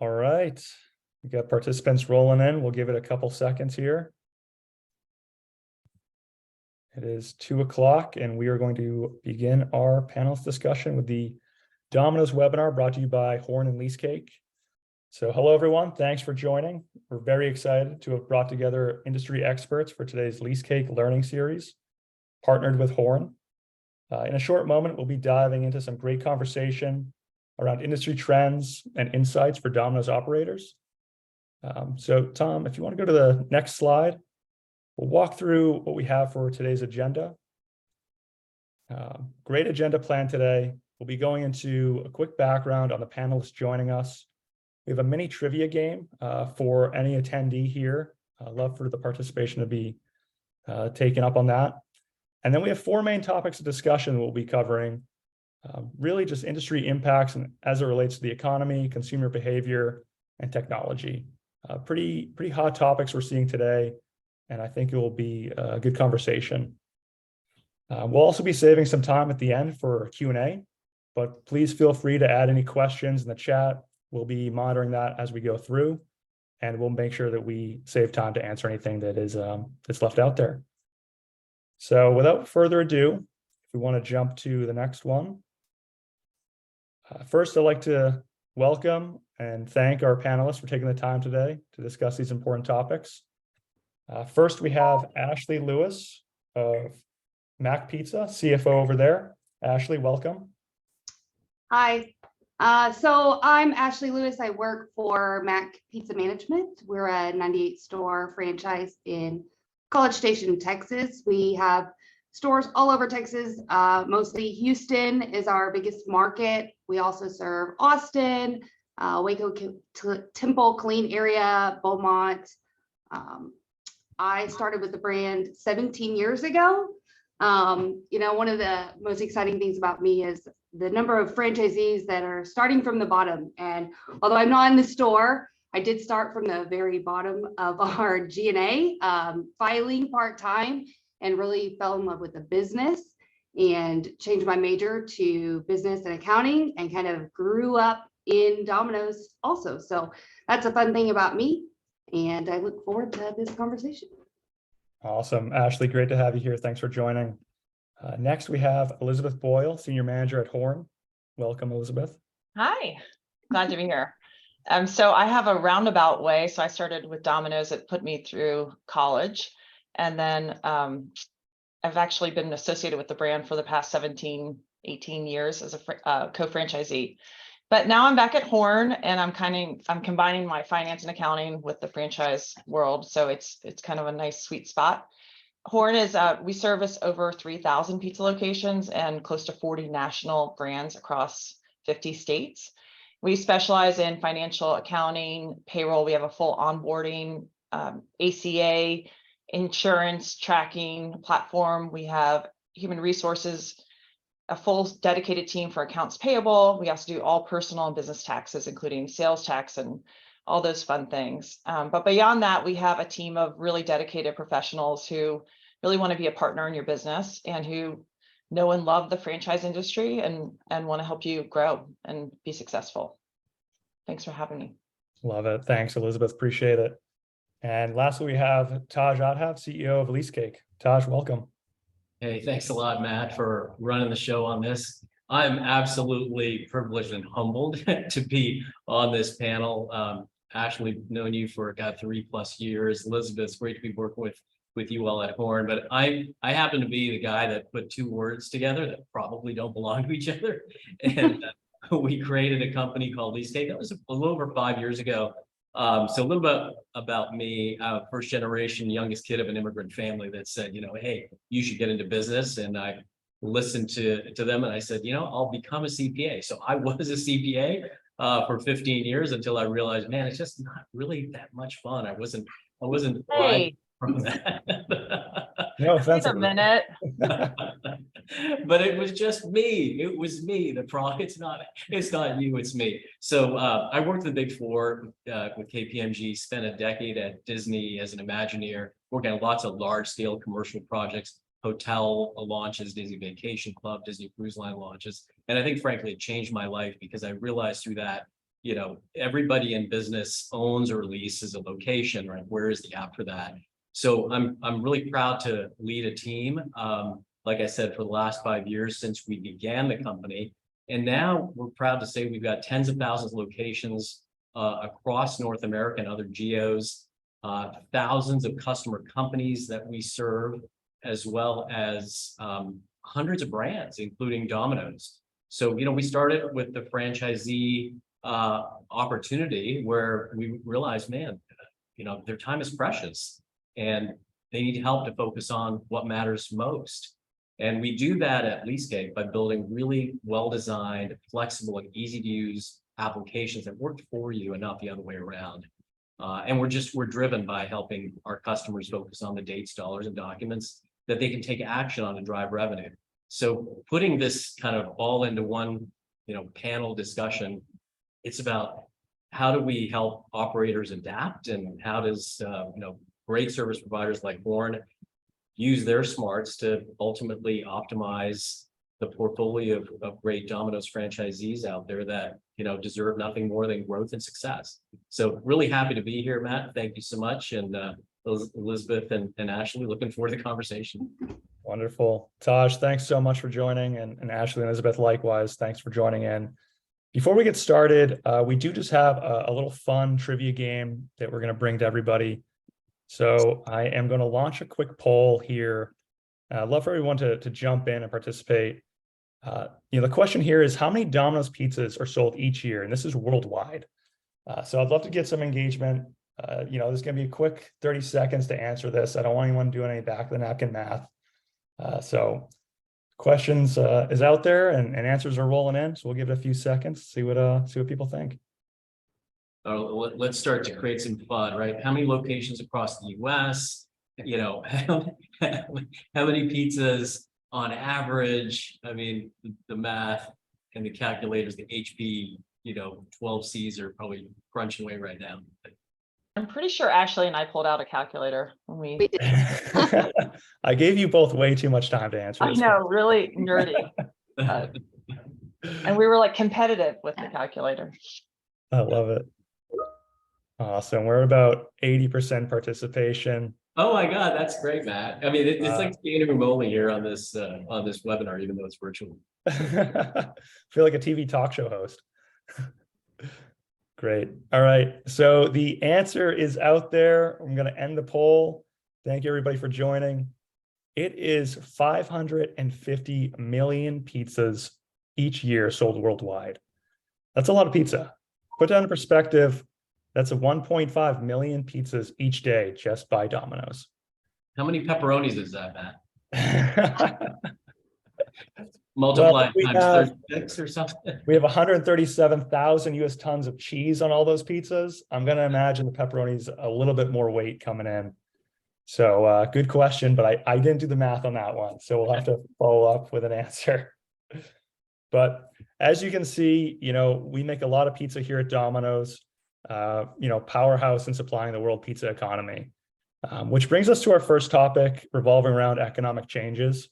All right, we got participants rolling in. We'll give it a couple seconds here. It is 2:00 and we are going to begin our panelist discussion with the Domino's webinar brought to you by Horn and Leasecake. So hello everyone, thanks for joining. We're very excited to have brought together industry experts for today's Leasecake learning series, partnered with Horn. In a short moment, we'll be diving into some great conversation around industry trends and insights for Domino's operators. So Tom, if you want to go to the next slide, we'll walk through what we have for today's agenda. Great agenda plan today. We'll be going into a quick background on the panelists joining us. We have a mini trivia game for any attendee here. I'd love for the participation to be taken up on that. And then we have 4 main topics of discussion we'll be covering. Really just industry impacts and as it relates to the economy, consumer behavior, and technology. Pretty hot topics we're seeing today, and I think it will be a good conversation. We'll also be saving some time at the end for Q&A, but please feel free to add any questions in the chat. We'll be monitoring that as we go through, and we'll make sure that we save time to answer anything that is that's left out there. So without further ado, if we want to jump to the next one. First, I'd like to welcome and thank our panelists for taking the time today to discuss these important topics. First, we have Ashley Lewis of Mac Pizza, CFO over there. Ashley, welcome. Hi. So I'm Ashley Lewis. I work for Mac Pizza Management. We're a 98-store franchise in College Station, Texas. We have stores all over Texas. Mostly Houston is our biggest market. We also serve Austin, Waco, Temple, Killeen area, Beaumont. I started with the brand 17 years ago. One of the most exciting things about me is the number of franchisees that are starting from the bottom. And although I'm not in the store, I did start from the very bottom of our G&A, filing part-time, and really fell in love with the business and changed my major to business and accounting and kind of grew up in Domino's also. So that's a fun thing about me. And I look forward to this conversation. Awesome. Ashley, great to have you here. Thanks for joining. Next, we have Elizabeth Boyle, Senior Manager at Horn. Welcome, Elizabeth. Hi, glad to be here. So I have a roundabout way. So I started with Domino's. It put me through college. And then I've actually been associated with the brand for the past 17, 18 years as a co-franchisee. But now I'm back at Horn, and I'm combining my finance and accounting with the franchise world. So it's kind of a nice sweet spot. Horn is we service over 3,000 pizza locations and close to 40 national brands across 50 states. We specialize in financial accounting, payroll. We have a full onboarding, ACA, insurance tracking platform. We have human resources, a full dedicated team for accounts payable. We also do all personal and business taxes, including sales tax and all those fun things. But beyond that, we have a team of really dedicated professionals who really want to be a partner in your business and who know and love the franchise industry and want to help you grow and be successful. Thanks for having me. Love it. Thanks, Elizabeth. Appreciate it. And lastly, we have Taj Adhav, CEO of Leasecake. Taj, welcome. Hey, thanks a lot, Matt, for running the show on this. I'm absolutely privileged and humbled to be on this panel. Ashley, known you for 3+ years. Elizabeth, it's great to be working with you all at Horn, but I happen to be the guy that put 2 words together that probably don't belong to each other. And we created a company called Leasecake. That was a little over 5 years ago. So a little bit about me, first generation, youngest kid of an immigrant family that said, hey, you should get into business. And I listened to them and I said, I'll become a CPA. So I was a CPA for 15 years until I realized, man, it's just not really that much fun. I wasn't Hey. from that. No Wait offense. a minute. But it was just me. It was me. The problem. It's not you. It's me. So I worked the Big Four with KPMG. Spent a decade at Disney as an Imagineer, working on lots of large-scale commercial projects, hotel launches, Disney Vacation Club, Disney Cruise Line launches, and I think, frankly, it changed my life because I realized through that everybody in business owns or leases a location, right? Where is the app for that? So I'm really proud to lead a team. Like I said, for the last 5 years since we began the company. And now we're proud to say we've got tens of thousands of locations across North America and other geos, thousands of customer companies that we serve, as well as hundreds of brands, including Domino's. So, we started with the franchisee opportunity where we realized, man, their time is precious and they need help to focus on what matters most. And we do that at LeaseGate by building really well-designed, flexible, and easy-to-use applications that work for you and not the other way around. And we're driven by helping our customers focus on the dates, dollars, and documents that they can take action on to drive revenue. So putting this kind of all into one, panel discussion, it's about how do we help operators adapt, and how does, great service providers like Horn use their smarts to ultimately optimize the portfolio of great Domino's franchisees out there that, deserve nothing more than growth and success. So really happy to be here, Matt. Thank you so much. And Elizabeth and Ashley, looking forward to the conversation. Wonderful. Taj, thanks so much for joining. And Ashley and Elizabeth, likewise, thanks for joining in. Before we get started, we do just have a little fun trivia game that we're going to bring to everybody. So I am going to launch a quick poll here. I'd love for everyone to jump in and participate. The question here is, how many Domino's pizzas are sold each year? And this is worldwide. So I'd love to get some engagement. There's going to be a quick 30 seconds to answer this. I don't want anyone doing any back of the napkin math. So questions is out there, and answers are rolling in. So we'll give it a few seconds, see what people think. Let's start to create some fun, right? How many locations across the US? How many pizzas on average? I mean, the math and the calculators, the HP, 12Cs are probably crunching away right now. I'm pretty sure Ashley and I pulled out a calculator when We did. I gave you both way too much time to answer I this. know, really nerdy. And we were like competitive with the calculator. I love it. Awesome. We're about 80% participation. Oh my God, that's great, Matt. I mean, it's like standing remotely here on this webinar, even though it's virtual. I feel like a TV talk show host. Great. All right. So the answer is out there. I'm going to end the poll. Thank you, everybody, for joining. It is 550 million pizzas each year sold worldwide. That's a lot of pizza. Put that in perspective, that's a 1.5 million pizzas each day just by Domino's. How many pepperonis is that, Matt? Well, Multiply times 36 or something. We have 137,000 US tons of cheese on all those pizzas. I'm going to imagine the pepperoni's a little bit more weight coming in. So good question, but I didn't do the math on that one. So we'll have to follow up with an answer. But as you can see, we make a lot of pizza here at Domino's, powerhouse in supplying the world pizza economy, which brings us to our first topic revolving around economic changes.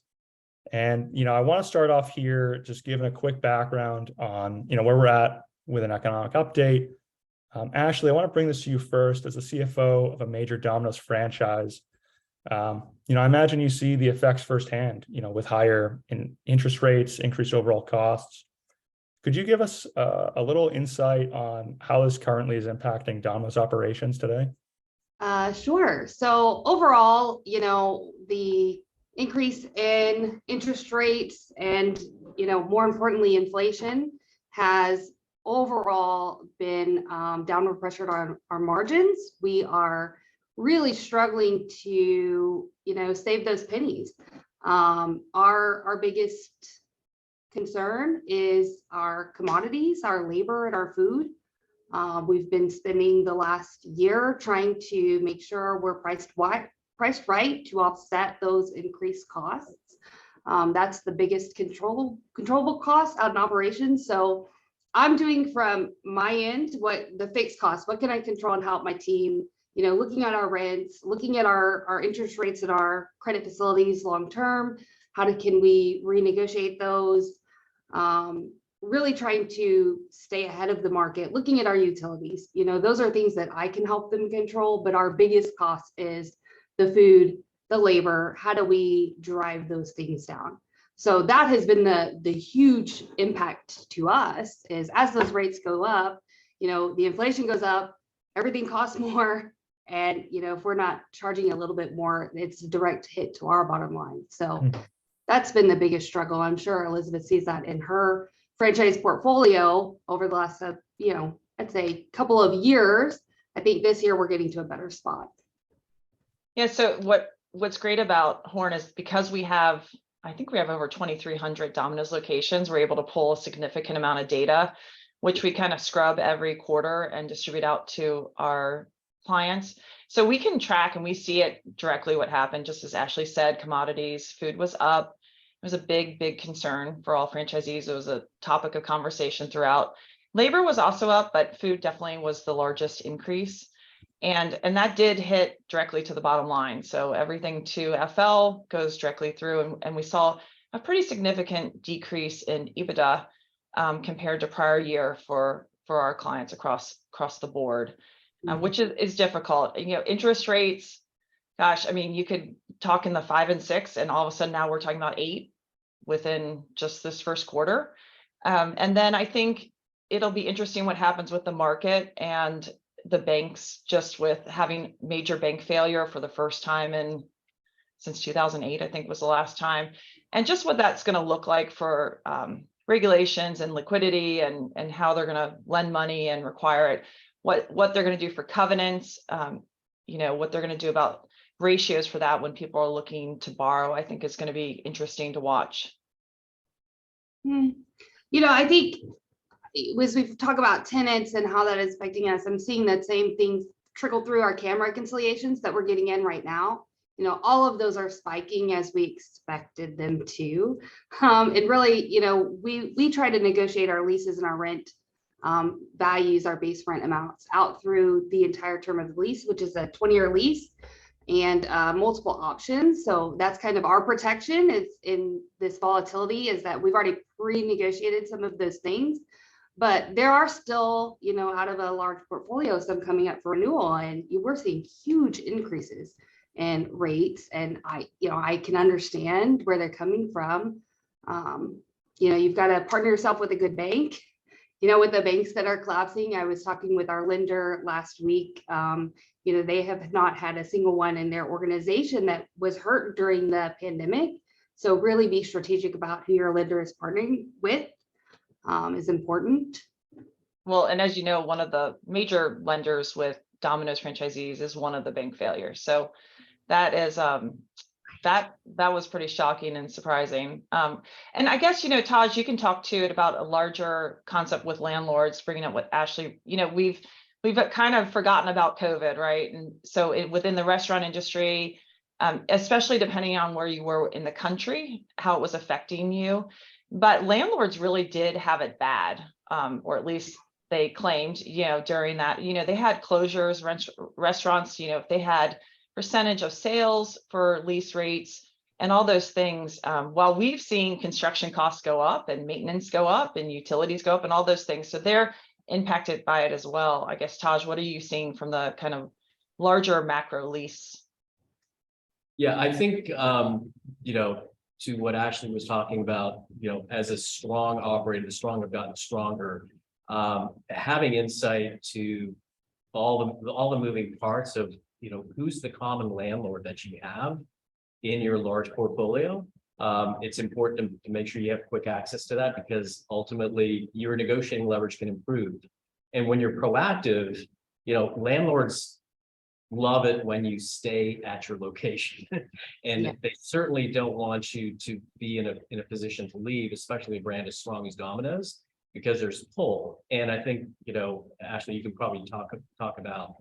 And, I want to start off here just giving a quick background on, where we're at with an economic update. Ashley, I want to bring this to you first as the CFO of a major Domino's franchise. I imagine you see the effects firsthand, with higher interest rates, increased overall costs. Could you give us a little insight on how this currently is impacting Domino's operations today? Sure. So overall, the increase in interest rates and, more importantly, inflation has overall been downward pressure on our margins. We are really struggling to, save those pennies. Our biggest concern is our commodities, our labor, and our food. We've been spending the last year trying to make sure we're priced right to offset those increased costs. That's the biggest controllable cost out in operations. So I'm doing from my end what the fixed costs, what can I control and help my team, looking at our rents, looking at our interest rates at our credit facilities long term, can we renegotiate those? really trying to stay ahead of the market, looking at our utilities. Those are things that I can help them control, but our biggest cost is the food, the labor. How do we drive those things down? So that has been the huge impact to us, is as those rates go up, the inflation goes up, everything costs more. And, if we're not charging a little bit more, it's a direct hit to our bottom line. So that's been the biggest struggle. I'm sure Elizabeth sees that in her franchise portfolio over the last, I'd say couple of years. I think this year we're getting to a better spot. Yeah. So what's great about Horn is because I think we have over 2,300 Domino's locations. We're able to pull a significant amount of data, which we kind of scrub every quarter and distribute out to our clients. So we can track and we see it directly what happened. Just as Ashley said, commodities, food was up. It was a big concern for all franchisees. It was a topic of conversation throughout. Labor was also up, but food definitely was the largest increase. And that did hit directly to the bottom line. So everything to FL goes directly through. And we saw a pretty significant decrease in EBITDA compared to prior year for our clients across the board, which is difficult. Interest rates, gosh, I mean, you could talk in the 5 and 6, and all of a sudden now we're talking about 8 within just this first quarter. And then I think it'll be interesting what happens with the market and the banks, just with having major bank failure for the first time since 2008, I think was the last time. And just what that's going to look like for regulations and liquidity and how they're going to lend money and require it, what they're going to do for covenants, what they're going to do about ratios for that when people are looking to borrow, I think is going to be interesting to watch. I think as we talk about tenants and how that is affecting us, I'm seeing that same things trickle through our CAM reconciliations that we're getting in right now. All of those are spiking as we expected them to. And really, we try to negotiate our leases and our rent values, our base rent amounts out through the entire term of the lease, which is a 20-year lease and multiple options. So that's kind of our protection is in this volatility, is that we've already pre-negotiated some of those things. But there are still, out of a large portfolio, some coming up for renewal, and we're seeing huge increases in rates. And I can understand where they're coming from. You've got to partner yourself with a good bank. With the banks that are collapsing, I was talking with our lender last week. They have not had a single one in their organization that was hurt during the pandemic. So really be strategic about who your lender is partnering with. Is important. Well, and as you know, one of the major lenders with Domino's franchisees is one of the bank failures. So that is that was pretty shocking and surprising. And I guess, Taj, you can talk to it about a larger concept with landlords, bringing up what Ashley, we've kind of forgotten about COVID, right? And so within the restaurant industry, especially depending on where you were in the country, how it was affecting you. But landlords really did have it bad, or at least they claimed, during that, they had closures, restaurants, if they had percentage of sales for lease rates and all those things. While we've seen construction costs go up and maintenance go up and utilities go up and all those things. So they're impacted by it as well. I guess, Taj, what are you seeing from the kind of larger macro lease? Yeah, I think, to what Ashley was talking about, as a strong operator, the strong have gotten stronger. Having insight to all the moving parts of, who's the common landlord that you have in your large portfolio. It's important to make sure you have quick access to that, because ultimately your negotiating leverage can improve. And when you're proactive, landlords love it when you stay at your location. And they certainly don't want you to be in a position to leave, especially a brand as strong as Domino's, because there's pull. And I think, Ashley, you can probably talk about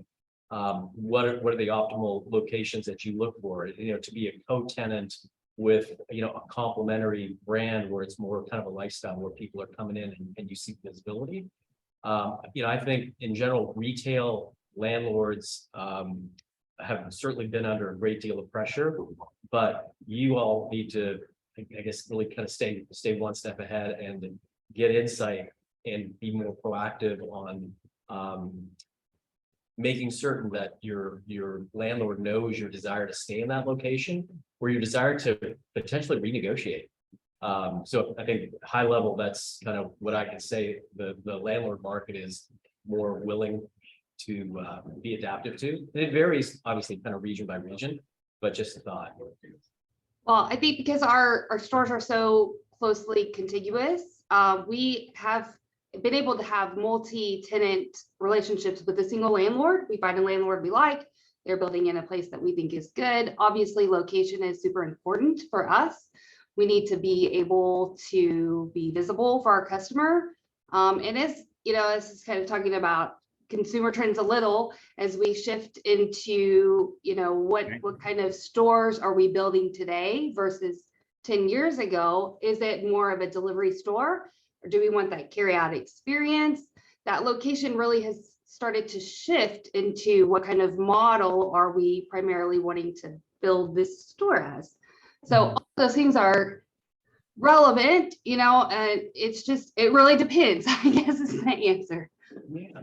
what are the optimal locations that you look for, to be a co-tenant with, a complementary brand where it's more kind of a lifestyle where people are coming in and you see visibility. I think in general, retail landlords have certainly been under a great deal of pressure, but you all need to, I guess, really kind of stay one step ahead and get insight and be more proactive on making certain that your landlord knows your desire to stay in that location or your desire to potentially renegotiate. So I think high level, that's kind of what I can say. The landlord market is more willing to be adaptive to. And it varies obviously kind of region by region, but just a thought. Well, I think because our stores are so closely contiguous, we have been able to have multi-tenant relationships with a single landlord. We find a landlord we like, they're building in a place that we think is good. Obviously, location is super important for us. We need to be able to be visible for our customer. And as you know, this is kind of talking about consumer trends a little as we shift into, you know, what kind of stores are we building today versus 10 years ago? Is it more of a delivery store, or do we want that carry out experience? That location really has started to shift into what kind of model are we primarily wanting to build this store as. So all those things are relevant, you know, and it's just, it really depends, I guess is the answer. Yeah.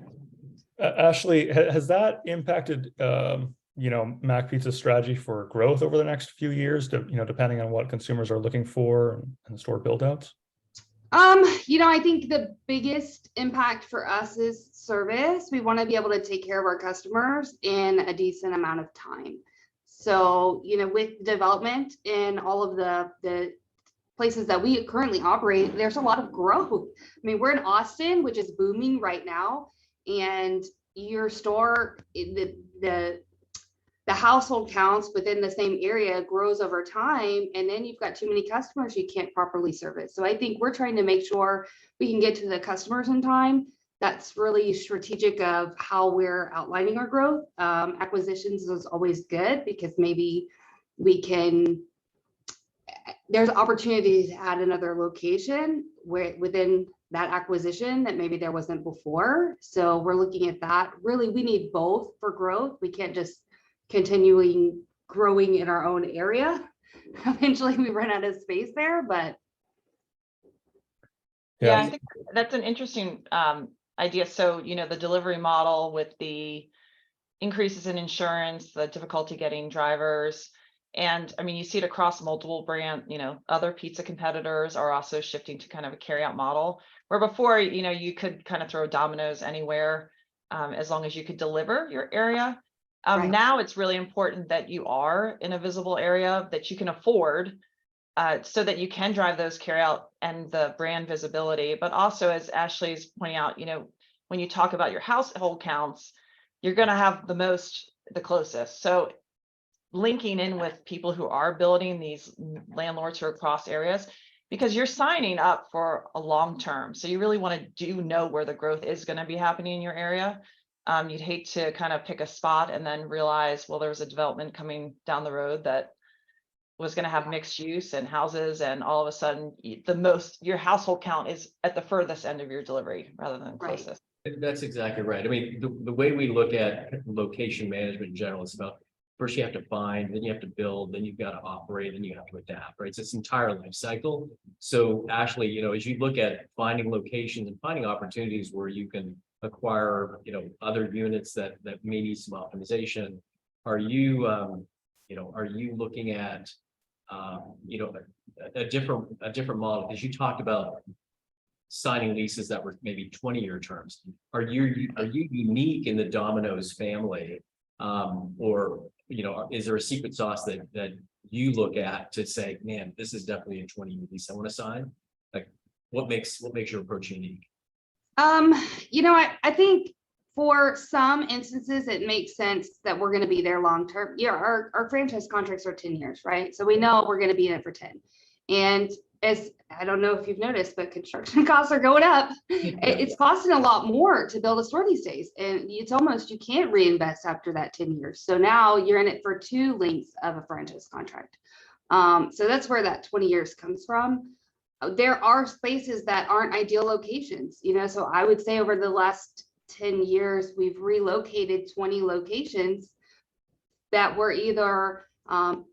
Ashley, has that impacted, you know, Mac Pizza's strategy for growth over the next few years, you know, depending on what consumers are looking for and the store build outs? You know, I think the biggest impact for us is service. We want to be able to take care of our customers in a decent amount of time. So, you know, with development in all of the places that we currently operate, there's a lot of growth. I mean, we're in Austin, which is booming right now, and your store, the household counts within the same area grows over time, and then you've got too many customers you can't properly service. So I think we're trying to make sure we can get to the customers in time. That's really strategic of how we're outlining our growth. Acquisitions is always good because maybe we can, there's opportunity to add another location where within that acquisition that maybe there wasn't before. So we're looking at that. Really, we need both for growth. We can't just continuing growing in our own area. Eventually we run out of space there, but Yeah, I think that's an interesting idea. So, you know, the delivery model with the increases in insurance, the difficulty getting drivers. And I mean, you see it across multiple brand, you know, other pizza competitors are also shifting to kind of a carry out model where before, you know, you could kind of throw Domino's anywhere as long as you could deliver your area. Right. Now it's really important that you are in a visible area that you can afford so that you can drive those carry out and the brand visibility. But also, as Ashley's pointing out, you know, when you talk about your household counts, you're going to have the closest. So linking in with people who are building these landlords who are across areas, because you're signing up for a long term. So you really want to know where the growth is going to be happening in your area. You'd hate to kind of pick a spot and then realize, well, there's a development coming down the road that was going to have mixed use and houses, and all of a sudden your household count is at the furthest end of your delivery rather than closest. That's exactly right. I mean, the way we look at location management in general is about first you have to find, then you have to build, then you've got to operate, then you have to adapt, right? So it's entire life cycle. So Ashley, you know, as you look at finding locations and finding opportunities where you can acquire, you know, other units that may need some optimization, are you, you know, are you looking at, you know, a different model? Because you talked about signing leases that were maybe 20-year terms. Are you unique in the Domino's family, or you know, is there a secret sauce that you look at to say, man, this is definitely a 20-year lease I want to sign? Like, what makes your approach unique? You know, I think for some instances, it makes sense that we're going to be there long term. Yeah, our franchise contracts are 10 years, right? So we know we're going to be in it for 10. And as I don't know if you've noticed, but construction costs are going up. It's costing a lot more to build a store these days. And it's almost, you can't reinvest after that 10 years. So now you're in it for 2 lengths of a franchise contract. So that's where that 20 years comes from. There are spaces that aren't ideal locations, you know, so I would say over the last 10 years, we've relocated 20 locations that were either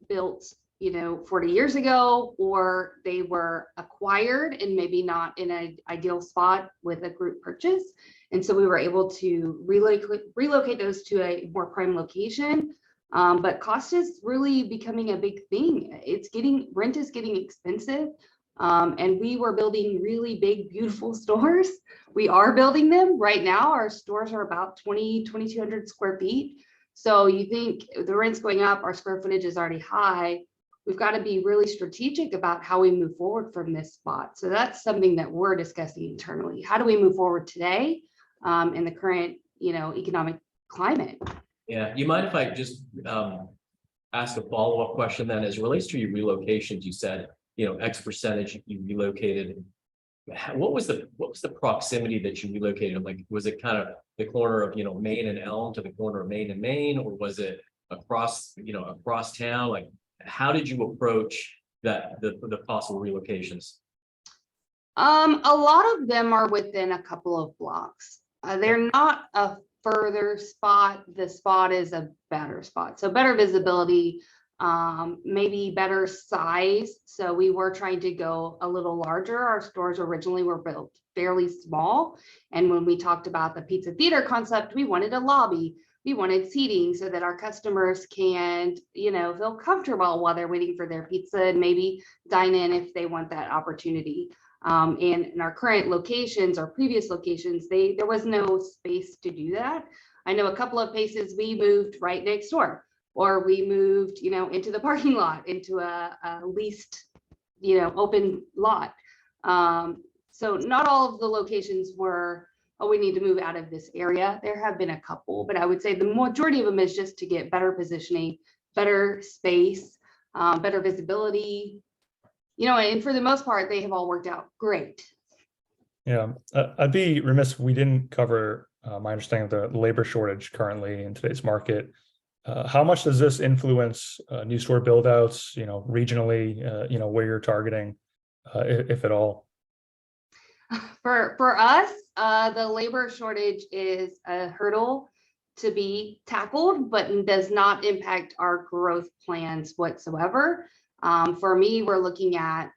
built, 40 years ago, or they were acquired and maybe not in an ideal spot with a group purchase. And so we were able to relocate those to a more prime location. But cost is really becoming a big thing. Rent is getting expensive. And we were building really big, beautiful stores. We are building them right now. Our stores are about 2,200 square feet. So you think the rent's going up, our square footage is already high. We've got to be really strategic about how we move forward from this spot. So that's something that we're discussing internally. How do we move forward today in the current, economic climate? Yeah, you mind if I just ask a follow-up question then, as it relates to your relocations? You said, X percentage you relocated. What was the proximity that you relocated? Like, was it kind of the corner of, Main and Elm to the corner of Main and Main, or was it across town? Like, how did you approach the possible relocations? A lot of them are within a couple of blocks. They're not a further spot. The spot is a better spot. So better visibility, maybe better size. So we were trying to go a little larger. Our stores originally were built fairly small. And when we talked about the pizza theater concept, we wanted a lobby. We wanted seating so that our customers can, feel comfortable while they're waiting for their pizza and maybe dine in if they want that opportunity. And in our current locations, our previous locations, there was no space to do that. I know a couple of places we moved right next door, or we moved, into the parking lot, into a leased, open lot. So not all of the locations were, oh, we need to move out of this area. There have been a couple, but I would say the majority of them is just to get better positioning, better space, better visibility, and for the most part, they have all worked out great. Yeah, I'd be remiss if we didn't cover my understanding of the labor shortage currently in today's market. How much does this influence new store build outs, regionally, where you're targeting, if at all? For us, the labor shortage is a hurdle to be tackled, but does not impact our growth plans whatsoever. For me, we're looking at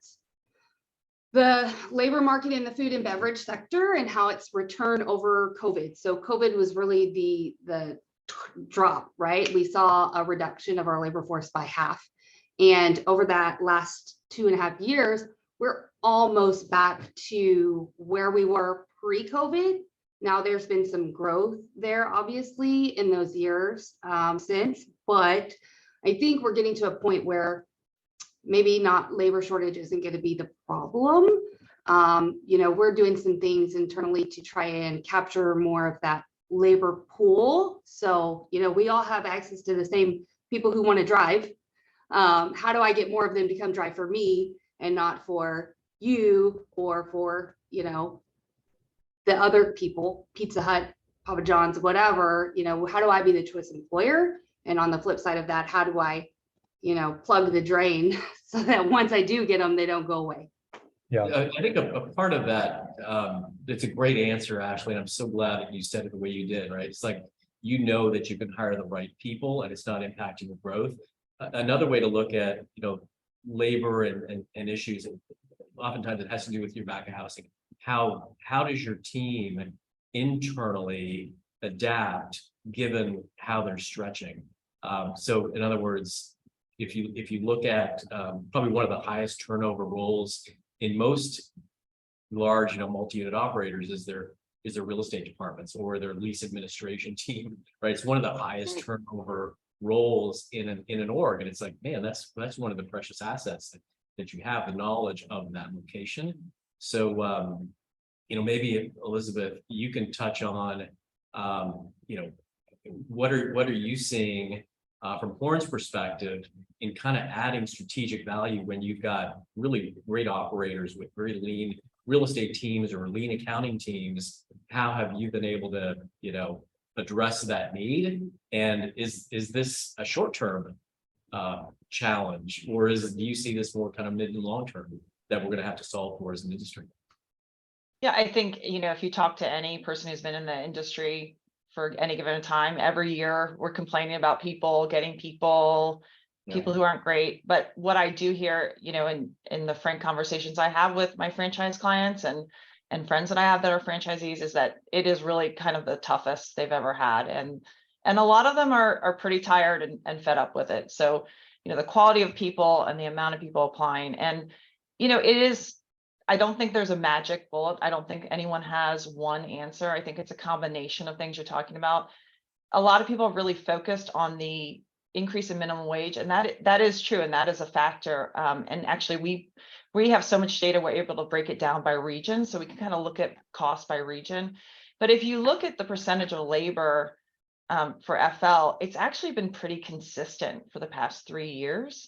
the labor market in the food and beverage sector and how it's returned over COVID. So COVID was really the drop, right? We saw a reduction of our labor force by half. And over that last 2.5 years, we're almost back to where we were pre-COVID. Now there's been some growth there, obviously, in those years since, but I think we're getting to a point where maybe not labor shortage isn't going to be the problem. We're doing some things internally to try and capture more of that labor pool. So, we all have access to the same people who want to drive. How do I get more of them to come drive for me and not for you or for, the other people, Pizza Hut, Papa John's, whatever, how do I be the choice employer? And on the flip side of that, how do I, plug the drain so that once I do get them, they don't go away? Yeah, I think a part of that, it's a great answer, Ashley, and I'm so glad that you said it the way you did, right? It's like, that you can hire the right people and it's not impacting your growth. Another way to look at, labor and issues, oftentimes it has to do with your back of housing. How does your team internally adapt given how they're stretching? So in other words, if you look at probably one of the highest turnover roles in most large, multi-unit operators is their real estate departments or their lease administration team, right? It's one of the highest turnover roles in an org, and it's like, man, that's one of the precious assets that you have, the knowledge of that location. So maybe Elizabeth, you can touch on what are you seeing from Horn's perspective in kind of adding strategic value when you've got really great operators with very lean real estate teams or lean accounting teams? How have you been able to, address that need? And is this a short-term challenge, or do you see this more kind of mid and long term that we're going to have to solve for as an industry? Yeah, I think, if you talk to any person who's been in the industry for any given time, every year we're complaining about getting people, people who aren't great. But what I do hear, in the frank conversations I have with my franchise clients and friends that I have that are franchisees, is that it is really kind of the toughest they've ever had. And a lot of them are pretty tired and fed up with it. So, the quality of people and the amount of people applying, and, it is, I don't think there's a magic bullet. I don't think anyone has one answer. I think it's a combination of things you're talking about. A lot of people are really focused on the increase in minimum wage, and that is true, and that is a factor. And actually, we have so much data, we're able to break it down by region, so we can kind of look at cost by region. But if you look at the percentage of labor for FL, it's actually been pretty consistent for the past 3 years.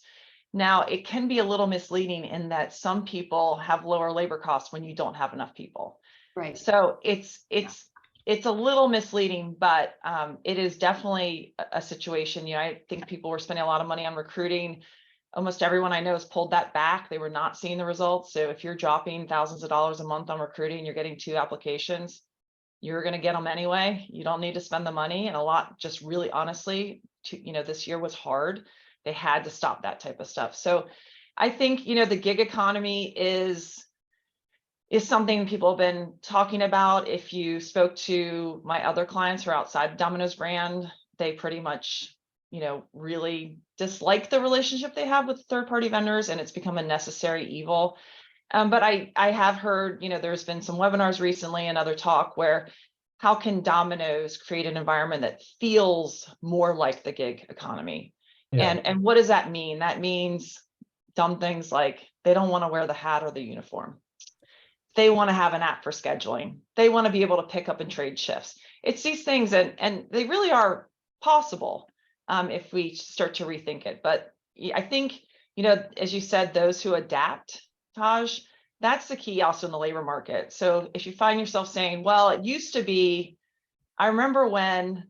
Now, it can be a little misleading in that some people have lower labor costs when you don't have enough people. Right. So it's a little misleading, but it is definitely a situation. I think people were spending a lot of money on recruiting. Almost everyone I know has pulled that back. They were not seeing the results. So if you're dropping thousands of dollars a month on recruiting, you're getting 2 applications, you're going to get them anyway. You don't need to spend the money. And a lot, just really honestly, this year was hard. They had to stop that type of stuff. So I think, the gig economy is something people have been talking about. If you spoke to my other clients who are outside the Domino's brand, they pretty much, really dislike the relationship they have with third-party vendors, and it's become a necessary evil. But I have heard, there's been some webinars recently and other talk where how can Domino's create an environment that feels more like the gig economy? Yeah. And what does that mean? That means dumb things like they don't want to wear the hat or the uniform. They want to have an app for scheduling. They want to be able to pick up and trade shifts. It's these things, and they really are possible if we start to rethink it. But I think, as you said, those who adapt, Taj, that's the key also in the labor market. So if you find yourself saying, well, it used to be, I remember when,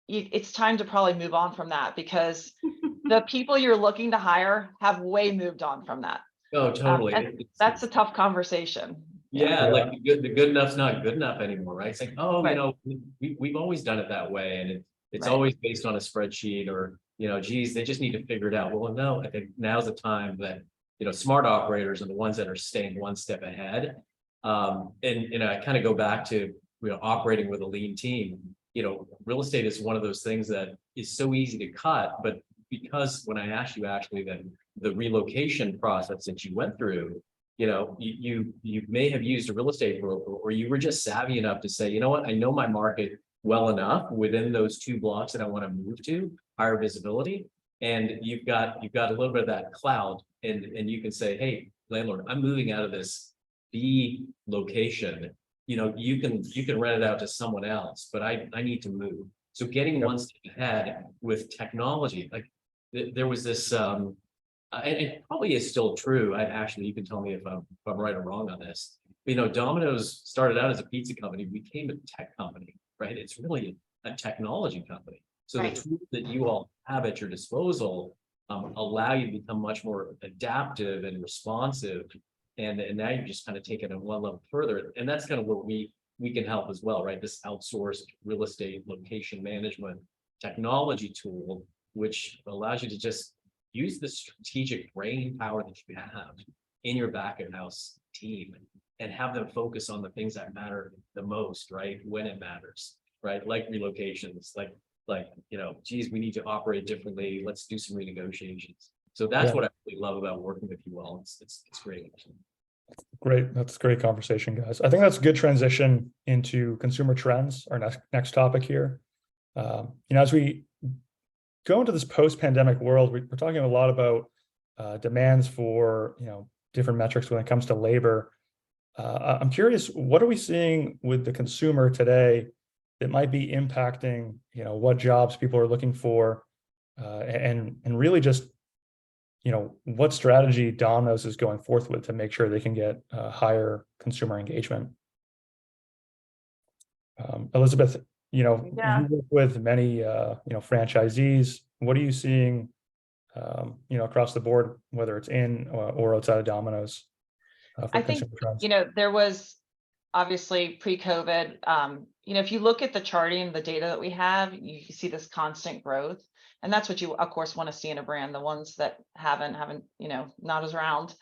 it's time to probably move on from that, because the people you're looking to hire have way moved on from that. Oh, totally. That's a tough conversation. Yeah, like the good enough's not good enough anymore, right? It's like, oh, Right. we've always done it that way, and it's Right. always based on a spreadsheet, or geez, they just need to figure it out. Well, no, I think now's the time that smart operators are the ones that are staying one step ahead. And I kind of go back to operating with a lean team. Real estate is one of those things that is so easy to cut, but because when I asked you actually that the relocation process that you went through, you may have used a real estate broker, or you were just savvy enough to say, what, I know my market well enough within those 2 blocks that I want to move to, higher visibility, and you've got a little bit of that cloud, and you can say, hey, landlord, I'm moving out of this B location. You can rent it out to someone else, but I need to move. So getting one step ahead with technology, like there was this, and it probably is still true. You can tell me if I'm right or wrong on this. Domino's started out as a pizza company, became a tech company, right? It's really a technology company. So Right. the tools that you all have at your disposal allow you to become much more adaptive and responsive. And now you're just kind of taking it one level further. And that's kind of where we can help as well, right? This outsourced real estate location management technology tool, which allows you to just use the strategic brain power that you have in your back of house team and have them focus on the things that matter the most, right? When it matters, right? Like relocations, like, geez, we need to operate differently. Let's do some renegotiations. So that's Yeah. what I really love about working with you all. It's great. Great. That's a great conversation, guys. I think that's a good transition into consumer trends, our next topic here. As we go into this post-pandemic world, we're talking a lot about demands for different metrics when it comes to labor. I'm curious, what are we seeing with the consumer today that might be impacting what jobs people are looking for, and really just what strategy Domino's is going forth with to make sure they can get higher consumer engagement. Elizabeth, Yeah. you work with many franchisees. What are you seeing across the board, whether it's in or outside of Domino's? I think, there was obviously pre-COVID, if you look at the charting, the data that we have, you see this constant growth. And that's what you, of course, want to see in a brand, the ones that haven't, not as round.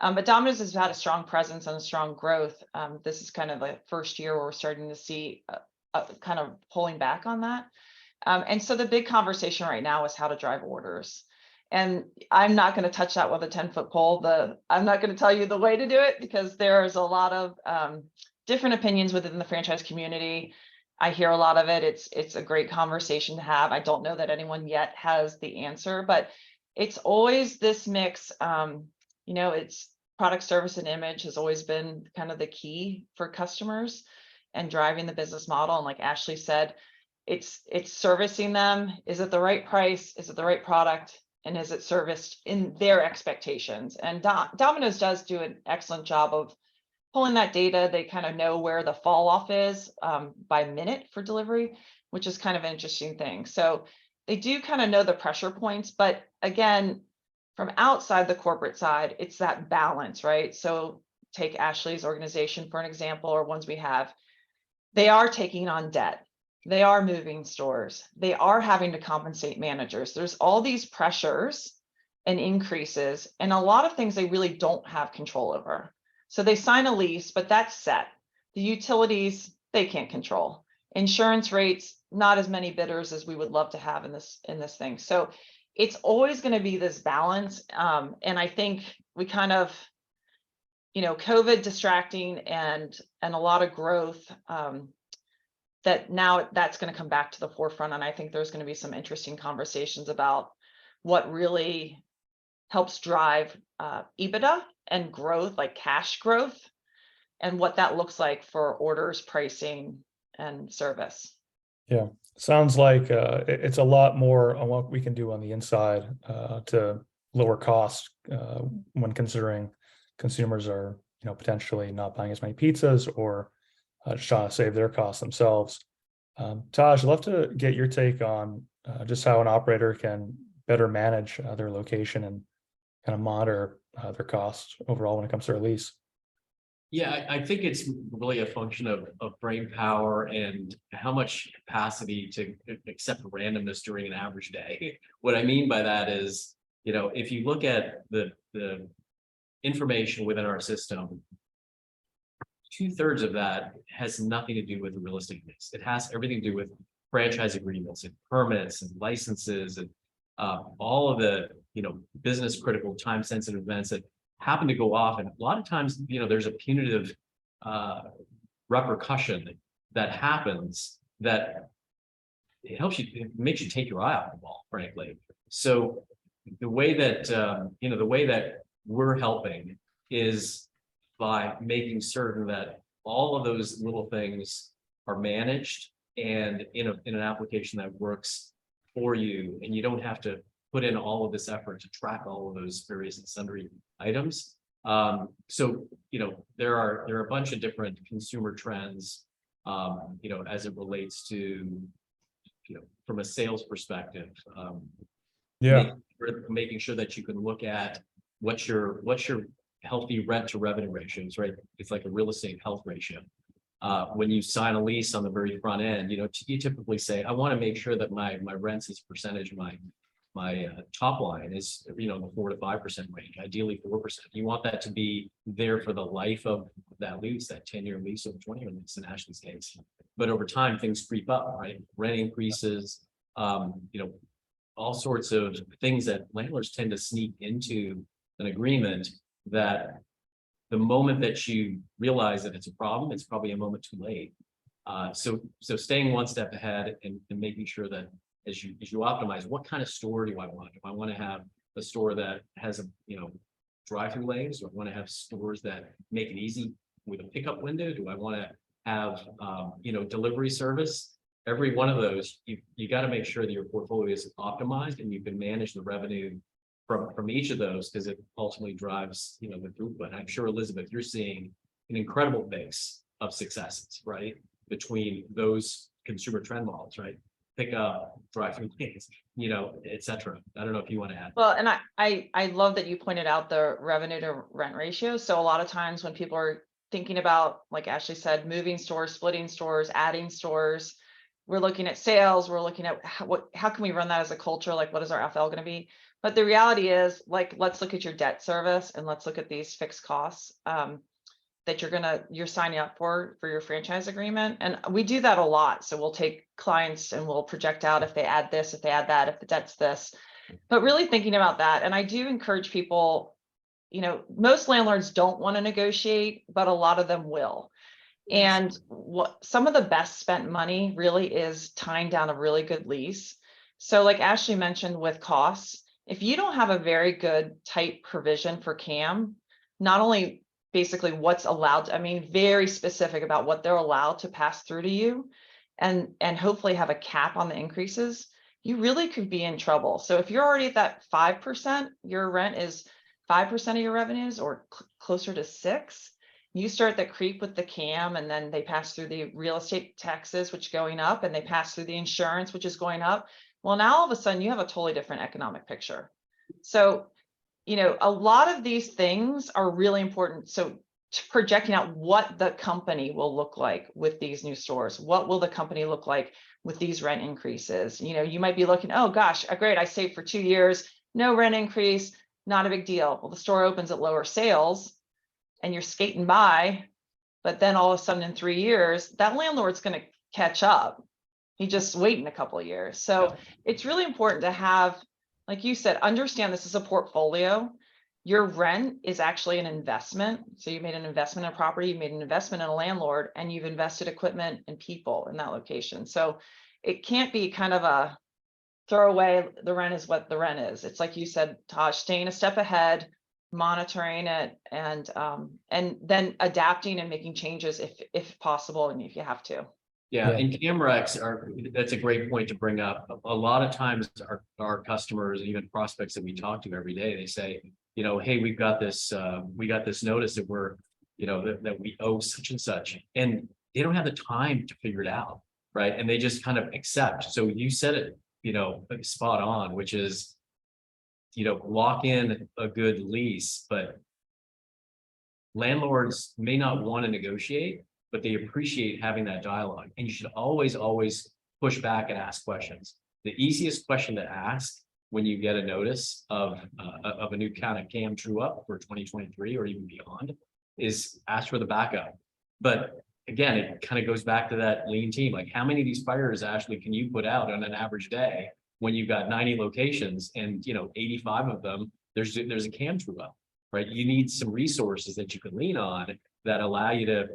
But Domino's has had a strong presence and a strong growth. This is kind of the first year where we're starting to see kind of pulling back on that. And so the big conversation right now is how to drive orders. And I'm not going to touch that with a 10-foot pole. I'm not going to tell you the way to do it, because there's a lot of different opinions within the franchise community. I hear a lot of it. It's a great conversation to have. I don't know that anyone yet has the answer, but it's always this mix. It's product, service, and image has always been kind of the key for customers and driving the business model. And like Ashley said, it's servicing them. Is it the right price? Is it the right product? And is it serviced in their expectations? And Domino's does do an excellent job of pulling that data. They kind of know where the fall off is by minute for delivery, which is kind of an interesting thing. So they do kind of know the pressure points, but again, from outside the corporate side, it's that balance, right? So take Ashley's organization for an example, or ones we have. They are taking on debt. They are moving stores. They are having to compensate managers. There's all these pressures and increases, and a lot of things they really don't have control over. So they sign a lease, but that's set. The utilities, they can't control. Insurance rates, not as many bidders as we would love to have in this thing. So it's always going to be this balance. And I think we kind of, COVID distracting and a lot of growth, that now that's going to come back to the forefront. And I think there's going to be some interesting conversations about what really helps drive EBITDA and growth, like cash growth, and what that looks like for orders, pricing, and service. Yeah, sounds like it's a lot more on what we can do on the inside to lower costs when considering consumers are, potentially not buying as many pizzas or just trying to save their costs themselves. Taj, I'd love to get your take on just how an operator can better manage their location and kind of monitor their costs overall when it comes to their lease. Yeah, I think it's really a function of brain power and how much capacity to accept randomness during an average day. What I mean by that is, if you look at the information within our system, 2/3 of that has nothing to do with the real estate mix. It has everything to do with franchise agreements and permits and licenses and all of the, business critical time sensitive events that happen to go off. And a lot of times, there's a punitive repercussion that happens that it makes you take your eye off the ball, frankly. So the way that we're helping is by making certain that all of those little things are managed and in an application that works for you, and you don't have to put in all of this effort to track all of those various and sundry items. So there are a bunch of different consumer trends, as it relates to, from a sales perspective. Making sure that you can look at what's your healthy rent to revenue ratios, right? It's like a real estate health ratio. When you sign a lease on the very front end, you typically say, I want to make sure that my rents as a percentage of my top line is, the 4 to 5% range, ideally 4%. You want that to be there for the life of that lease, that 10-year lease or 20-year lease in Ashley's case. But over time, things creep up, right? Rent increases, all sorts of things that landlords tend to sneak into an agreement that the moment that you realize that it's a problem, it's probably a moment too late. So staying one step ahead and making sure that as you optimize, what kind of store do I want? Do I want to have a store that has drive-through lanes? Do I want to have stores that make it easy with a pickup window? Do I want to have delivery service? Every one of those, you got to make sure that your portfolio is optimized and you can manage the revenue from each of those, because it ultimately drives the throughput. I'm sure, Elizabeth, you're seeing an incredible mix of successes, right, between those consumer trend models, right? Pick up, drive-through lanes, et cetera. I don't know if you want to add. Well, and I love that you pointed out the revenue to rent ratio. So a lot of times when people are thinking about, like Ashley said, moving stores, splitting stores, adding stores. We're looking at sales. We're looking at how can we run that as a culture? Like, what is our FL going to be? But the reality is, like, let's look at your debt service and let's look at these fixed costs that you're signing up for your franchise agreement. And we do that a lot. So we'll take clients and we'll project out if they add this, if they add that, if the debt's this, but really thinking about that. And I do encourage people, most landlords don't want to negotiate, but a lot of them will. And what some of the best spent money really is tying down a really good lease. So like Ashley mentioned with costs, if you don't have a very good tight provision for CAM, not only basically what's allowed, very specific about what they're allowed to pass through to you, and hopefully have a cap on the increases, you really could be in trouble. So if you're already at that 5%, your rent is 5% of your revenues or closer to 6%, you start the creep with the CAM, and then they pass through the real estate taxes, which is going up, and they pass through the insurance, which is going up. Well, now all of a sudden you have a totally different economic picture. So, a lot of these things are really important. So projecting out what the company will look like with these new stores, what will the company look like with these rent increases? You might be looking, oh gosh, great, I saved for 2 years, no rent increase, not a big deal. Well, the store opens at lower sales and you're skating by, but then all of a sudden in 3 years, that landlord's going to catch up. He just waiting a couple of years. So it's really important to have, like you said, understand this is a portfolio. Your rent is actually an investment. So you made an investment in a property, you made an investment in a landlord, and you've invested equipment and people in that location. So it can't be kind of a throwaway, the rent is what the rent is. It's like you said, Taj, staying a step ahead, monitoring it, and then adapting and making changes if possible and if you have to. Yeah, and CAMREX that's a great point to bring up. A lot of times our customers and even prospects that we talk to every day, they say, hey, we've got this notice that we're, that we owe such and such, and they don't have the time to figure it out, right? And they just kind of accept. So you said it, spot on, which is, lock in a good lease, but landlords may not want to negotiate, but they appreciate having that dialogue. And you should always push back and ask questions. The easiest question to ask when you get a notice of a new kind of CAM true up for 2023 or even beyond is ask for the backup. But again, it kind of goes back to that lean team. Like, how many of these fires, Ashley, can you put out on an average day when you've got 90 locations and 85 of them, there's a CAM true up, right? You need some resources that you can lean on that allow you to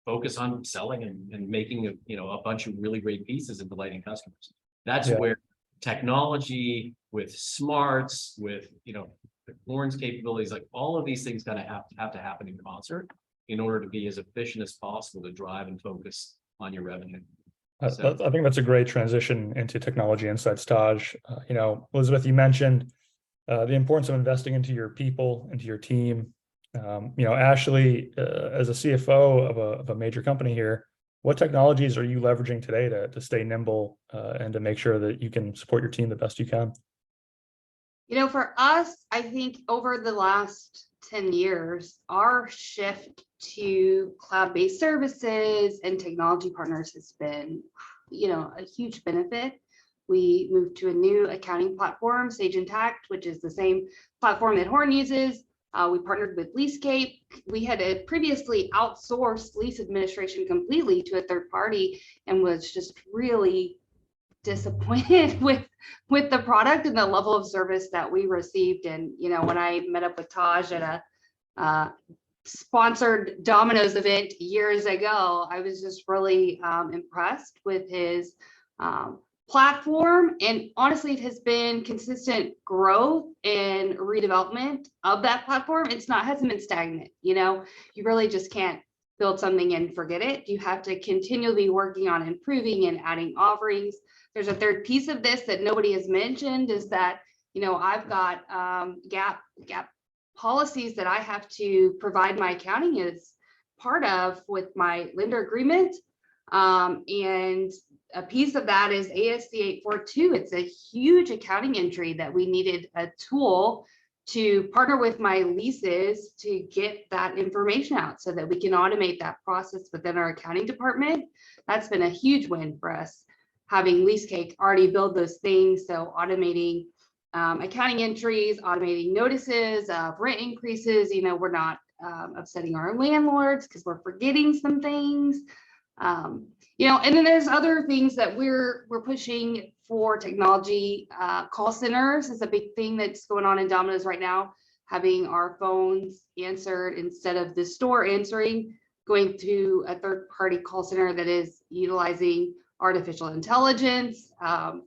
focus on selling and making a bunch of really great pieces and delighting customers. That's where technology with smarts, with the Horns capabilities, like all of these things kind of have to happen in concert in order to be as efficient as possible to drive and focus on your revenue. I think that's a great transition into technology insights, Taj. Elizabeth, you mentioned the importance of investing into your people, into your team. Ashley, as a CFO of a major company here, what technologies are you leveraging today to stay nimble and to make sure that you can support your team the best you can? For us, I think over the last 10 years, our shift to cloud-based services and technology partners has been, a huge benefit. We moved to a new accounting platform, Sage Intacct, which is the same platform that Horn uses. We partnered with LeaseScape. We had previously outsourced lease administration completely to a third party and was just really disappointed with the product and the level of service that we received. And when I met up with Taj at a sponsored Domino's event years ago, I was just really impressed with his platform. And honestly, it has been consistent growth and redevelopment of that platform. Hasn't been stagnant. You really just can't build something and forget it. You have to continually be working on improving and adding offerings. There's a third piece of this that nobody has mentioned is that, I've got gap policies that I have to provide my accounting as part of with my lender agreement. And a piece of that is ASC 842. It's a huge accounting entry that we needed a tool to partner with my leases to get that information out so that we can automate that process within our accounting department. That's been a huge win for us, having LeaseCake already build those things. So automating accounting entries, automating notices of rent increases. You know, we're not upsetting our landlords because we're forgetting some things. You know, and then there's other things that we're pushing for technology. Call centers is a big thing that's going on in Domino's right now, having our phones answered instead of the store answering, going to a third-party call center that is utilizing artificial intelligence,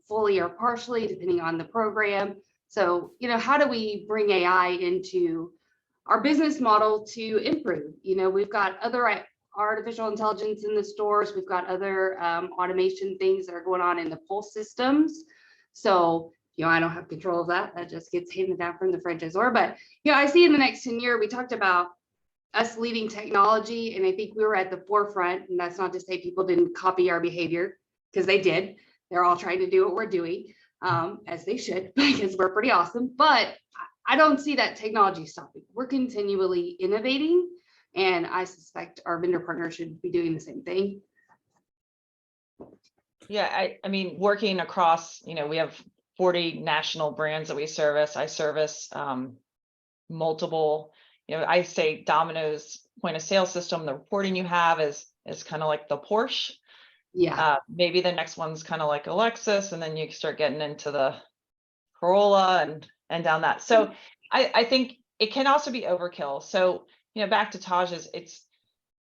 fully or partially, depending on the program. So, you know, how do we bring AI into our business model to improve? You know, we've got other artificial intelligence in the stores. We've got other automation things that are going on in the pulse systems. So, you know, I don't have control of that. That just gets handed down from the franchisor. But, you know, I see in the next 10 years, we talked about us leading technology, and I think we were at the forefront. And that's not to say people didn't copy our behavior, because they did. They're all trying to do what we're doing, as they should, because we're pretty awesome. But I don't see that technology stopping. We're continually innovating, and I suspect our vendor partners should be doing the same thing. Yeah, I mean, working across, you know, we have 40 national brands that we service. I service multiple, you know, I say Domino's point of sale system, the reporting you have is kind of like the Porsche. Yeah. Maybe the next one's kind of like a Lexus, and then you start getting into the Corolla and down that. So I think it can also be overkill. So, you know, back to Taj's,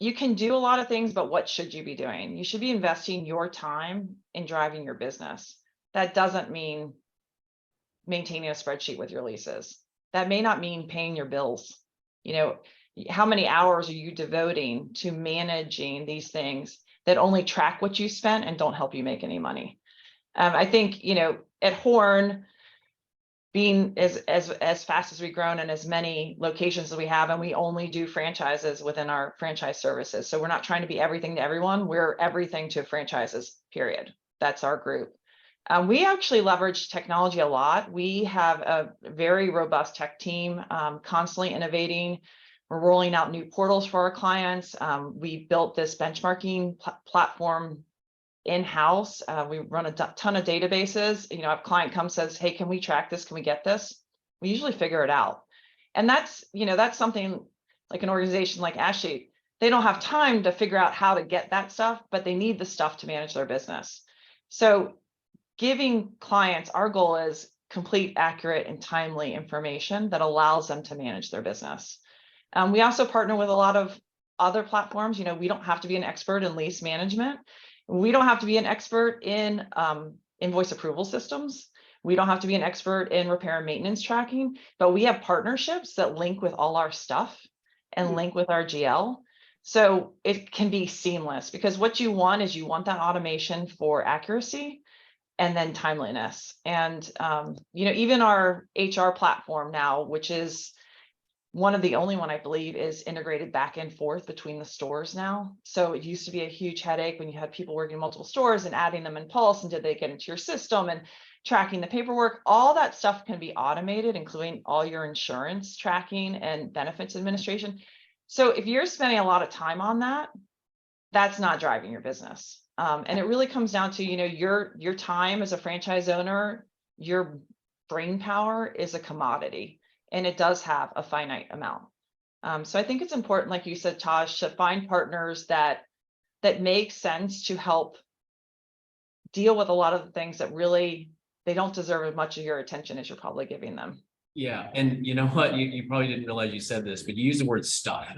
you can do a lot of things, but what should you be doing? You should be investing your time in driving your business. That doesn't mean maintaining a spreadsheet with your leases. That may not mean paying your bills. You know, how many hours are you devoting to managing these things that only track what you spent and don't help you make any money? I think, you know, at Horn, being as fast as we've grown and as many locations as we have, and we only do franchises within our franchise services. So we're not trying to be everything to everyone. We're everything to franchises, period. That's our group. We actually leverage technology a lot. We have a very robust tech team, constantly innovating. We're rolling out new portals for our clients. We built this benchmarking platform in-house. We run a ton of databases. You know, if a client comes, says, hey, can we track this? Can we get this? We usually figure it out. And that's, you know, that's something like an organization like Ashley, they don't have time to figure out how to get that stuff, but they need the stuff to manage their business. So giving clients, our goal is complete, accurate, and timely information that allows them to manage their business. We also partner with a lot of other platforms. You know, we don't have to be an expert in lease management. We don't have to be an expert in invoice approval systems. We don't have to be an expert in repair and maintenance tracking, but we have partnerships that link with all our stuff and link with our GL. So it can be seamless, because what you want is you want that automation for accuracy and then timeliness. And, you know, even our HR platform now, which is one of the only one I believe is integrated back and forth between the stores now. So it used to be a huge headache when you had people working in multiple stores and adding them in Pulse, and did they get into your system and tracking the paperwork. All that stuff can be automated, including all your insurance tracking and benefits administration. So if you're spending a lot of time on that, that's not driving your business. And it really comes down to, you know, your time as a franchise owner, your brain power is a commodity. And it does have a finite amount. So I think it's important, like you said, Taj, to find partners that make sense to help deal with a lot of the things that really, they don't deserve as much of your attention as you're probably giving them. Yeah, and you know what? You probably didn't realize you said this, but you use the word stuff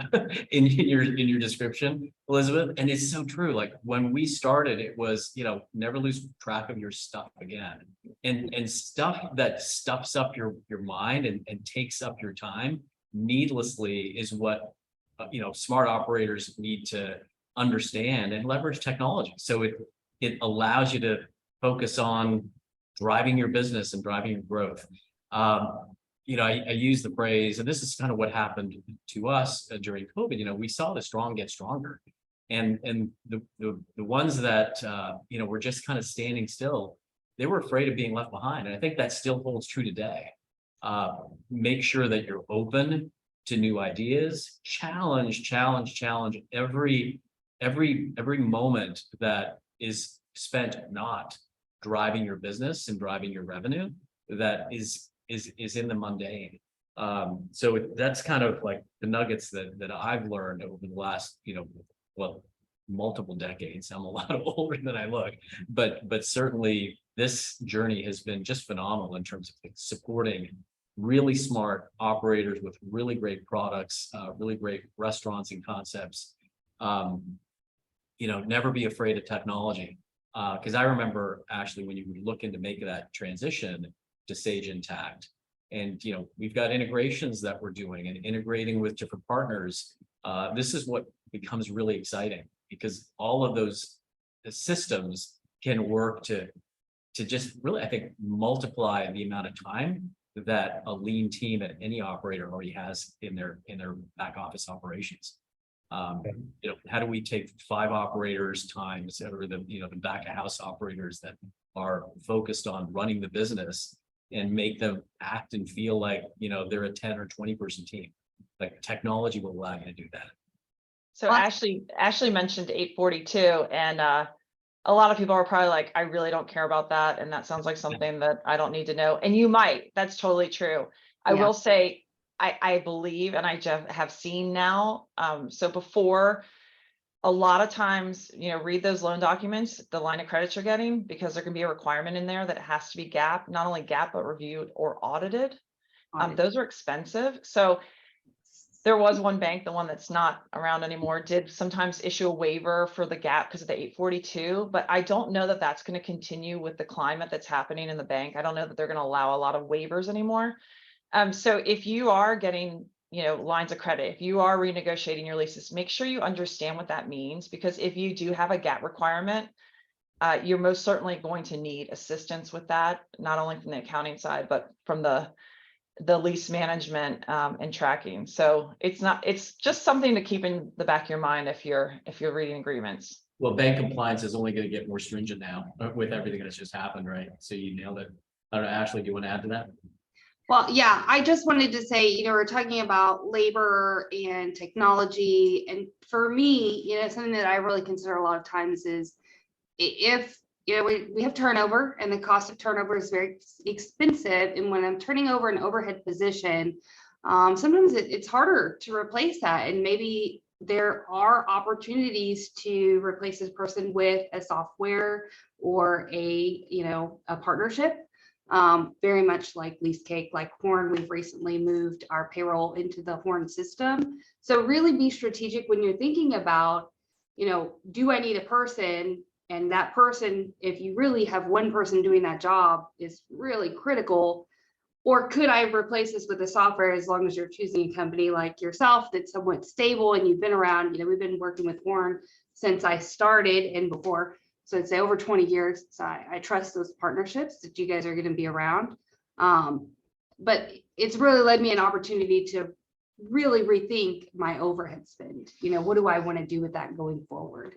in your description, Elizabeth, and it's so true. Like when we started, it was, you know, never lose track of your stuff again, and stuff that stuffs up your mind and takes up your time needlessly is what you know, smart operators need to understand and leverage technology. So it allows you to focus on driving your business and driving your growth. You know, I use the phrase, and this is kind of what happened to us during COVID. You know, we saw the strong get stronger, and the ones that you know, were just kind of standing still, they were afraid of being left behind, and I think that still holds true today. make sure that you're open to new ideas, challenge every moment that is spent not driving your business and driving your revenue that is in the mundane. So that's kind of like the nuggets that I've learned over the last, multiple decades. I'm a lot older than I look, but certainly this journey has been just phenomenal in terms of supporting really smart operators with really great products, really great restaurants and concepts. Never be afraid of technology. Because I remember actually when you were looking to make that transition to Sage Intact, and we've got integrations that we're doing and integrating with different partners. This is what becomes really exciting, because all of those systems can work to just really, I think, multiply the amount of time that a lean team at any operator already has in their back office operations. How do we take 5 operators times, or the back of house operators that are focused on running the business, and make them act and feel like they're a 10 or 20 person team? Like, technology will allow you to do that. So Ashley mentioned 842, and a lot of people are probably like, I really don't care about that, and that sounds like something that I don't need to know. And you might. That's totally true. I will say, I believe, and I have seen now. So before, a lot of times, read those loan documents, the line of credits you're getting, because there can be a requirement in there that it has to be GAAP, not only GAAP, but reviewed or audited. Those are expensive. So there was one bank, the one that's not around anymore, did sometimes issue a waiver for the GAAP because of the 842, but I don't know that that's going to continue with the climate that's happening in the bank. I don't know that they're going to allow a lot of waivers anymore. So if you are getting, lines of credit, if you are renegotiating your leases, make sure you understand what that means, because if you do have a GAAP requirement, you're most certainly going to need assistance with that, not only from the accounting side, but from the lease management and tracking. So it's just something to keep in the back of your mind if you're reading agreements. Well, bank compliance is only going to get more stringent now with everything that's just happened, right? So you nailed it. I don't know, Ashley, do you want to add to that? Well, yeah, I just wanted to say, we're talking about labor and technology. And for me, something that I really consider a lot of times is if, we have turnover, and the cost of turnover is very expensive. And when I'm turning over an overhead position, sometimes it's harder to replace that. And maybe there are opportunities to replace this person with a software or a partnership. Very much like LeaseCake, like Horn, we've recently moved our payroll into the Horn system. So really be strategic when you're thinking about, do I need a person? And that person, if you really have one person doing that job, is really critical. Or could I replace this with a software, as long as you're choosing a company like yourself that's somewhat stable and you've been around? We've been working with Horn since I started and before. So I'd say over 20 years. So I trust those partnerships that you guys are going to be around. But it's really led me an opportunity to really rethink my overhead spend. What do I want to do with that going forward?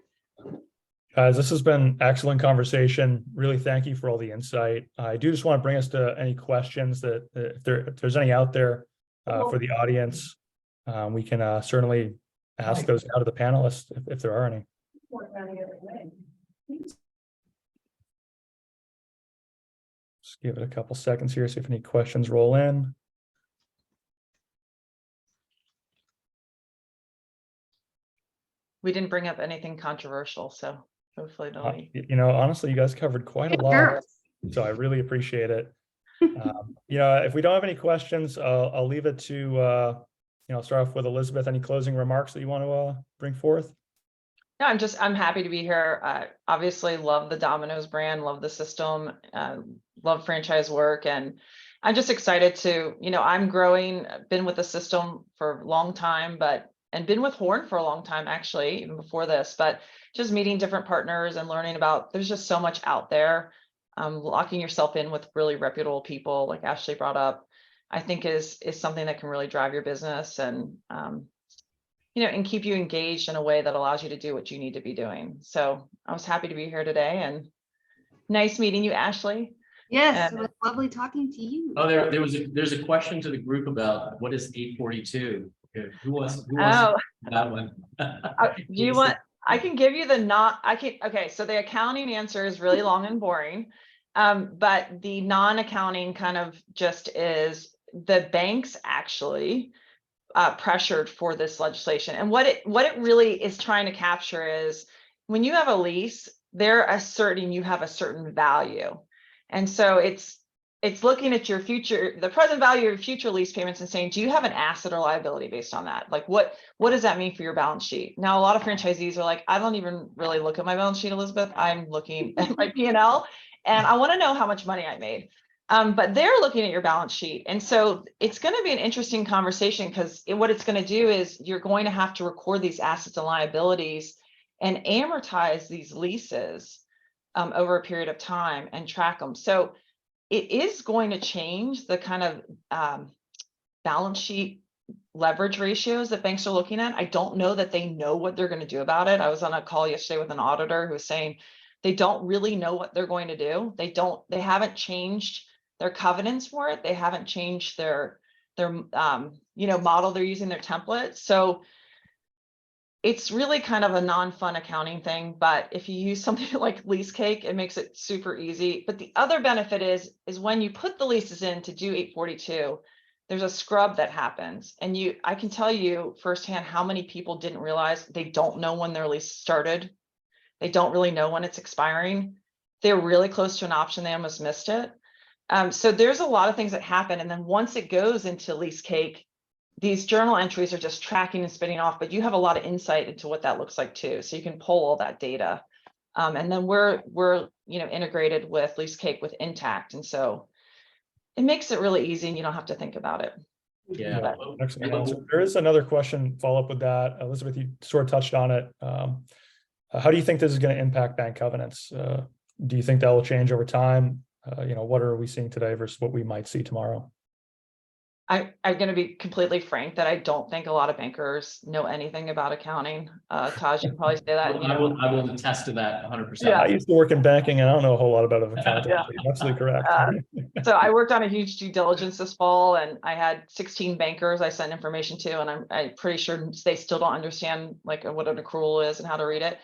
Guys, this has been excellent conversation. Really, thank you for all the insight. I do just want to bring us to any questions that if there's any out there for the audience, we can certainly ask those out of the panelists if there are any. Just give it a couple seconds here, see if any questions roll in. We didn't bring up anything controversial, so hopefully nobody. Honestly, you guys covered quite a lot, so I really appreciate it. If we don't have any questions, I'll leave it to start off with Elizabeth. Any closing remarks that you want to bring forth? No, I'm happy to be here. Obviously love the Domino's brand, love the system, love franchise work. And I'm just excited to, I'm growing, been with the system for a long time, and been with Horn for a long time, actually, even before this, but just meeting different partners and learning about, there's just so much out there. Locking yourself in with really reputable people, like Ashley brought up, I think is something that can really drive your business and, and keep you engaged in a way that allows you to do what you need to be doing. So I was happy to be here today, and nice meeting you, Ashley. Yes, And- it was lovely talking to you. Oh, there's a question to the group about what is 842? Okay, who wants Oh, that one? do you want, I can give you the okay, so the accounting answer is really long and boring. But the non-accounting kind of just is the banks actually pressured for this legislation. And what it really is trying to capture is when you have a lease, they're asserting you have a certain value. And so it's looking at your future, the present value of your future lease payments and saying, do you have an asset or liability based on that? Like what does that mean for your balance sheet? Now, a lot of franchisees are like, I don't even really look at my balance sheet, Elizabeth. I'm looking at my P&L and I want to know how much money I made. But they're looking at your balance sheet. And so it's going to be an interesting conversation because what it's going to do is you're going to have to record these assets and liabilities and amortize these leases over a period of time and track them. So it is going to change the kind of balance sheet leverage ratios that banks are looking at. I don't know that they know what they're going to do about it. I was on a call yesterday with an auditor who was saying they don't really know what they're going to do. They haven't changed their covenants for it. They haven't changed their model they're using, their template. So it's really kind of a non-fun accounting thing, but if you use something like Lease Cake, it makes it super easy. But the other benefit is when you put the leases in to do 842, there's a scrub that happens. And I can tell you firsthand how many people didn't realize they don't know when their lease started. They don't really know when it's expiring. They're really close to an option. They almost missed it. So there's a lot of things that happen. And then once it goes into Lease Cake, these journal entries are just tracking and spinning off, but you have a lot of insight into what that looks like too. So you can pull all that data. And then we're integrated with Lease Cake with Intact. And so it makes it really easy and you don't have to think about it. Yeah. Excellent answer. There is another question follow up with that. Elizabeth, you sort of touched on it. How do you think this is going to impact bank covenants? Do you think that will change over time? What are we seeing today versus what we might see tomorrow? I'm going to be completely frank that I don't think a lot of bankers know anything about accounting. Taj, you can probably say that. I will attest to that 100%. Yeah. I used to work in banking and I don't know a whole lot about accounting. Yeah. You're absolutely correct. So I worked on a huge due diligence this fall and I had 16 bankers I sent information to, and I'm pretty sure they still don't understand like what an accrual is and how to read it.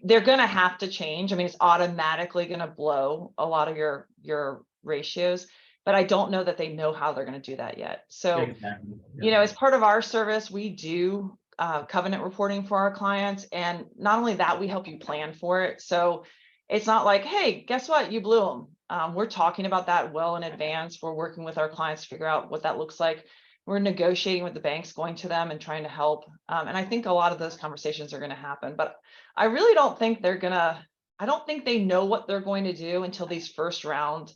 They're going to have to change. I mean, it's automatically going to blow a lot of your ratios, but I don't know that they know how they're going to do that yet. So, Exactly. as part of our service, we do covenant reporting for our clients. And not only that, we help you plan for it. So it's not like, hey, guess what? You blew them. We're talking about that well in advance. We're working with our clients to figure out what that looks like. We're negotiating with the banks, going to them and trying to help. And I think a lot of those conversations are going to happen, but I really don't think I don't think they know what they're going to do until these first round.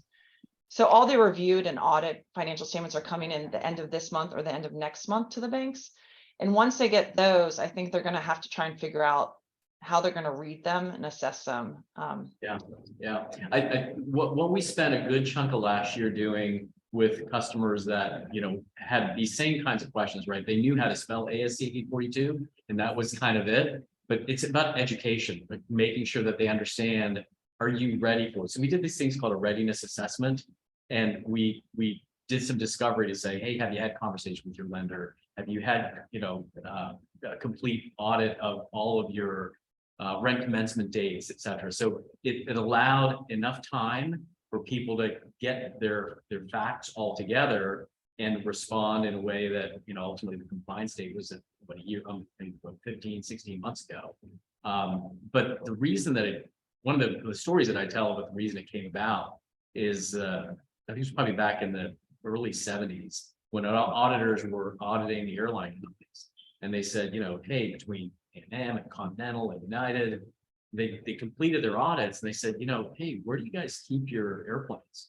So all the reviewed and audit financial statements are coming in the end of this month or the end of next month to the banks. And once they get those, I think they're going to have to try and figure out how they're going to read them and assess them. Yeah. What we spent a good chunk of last year doing with customers that, had these same kinds of questions, right? They knew how to spell ASC 842 and that was kind of it. But it's about education, like making sure that they understand, are you ready for it? So we did these things called a readiness assessment. And we did some discovery to say, hey, have you had conversation with your lender? Have you had, a complete audit of all of your rent commencement dates, et cetera. So it allowed enough time for people to get their facts all together and respond in a way that, ultimately the compliance date was about a year, 15, 16 months ago. But the reason that one of the stories that I tell about the reason it came about is, I think it was probably back in the early 70s when auditors were auditing the airline companies. And they said, hey, between Pan Am and Continental and United, they completed their audits and they said, hey, where do you guys keep your airplanes?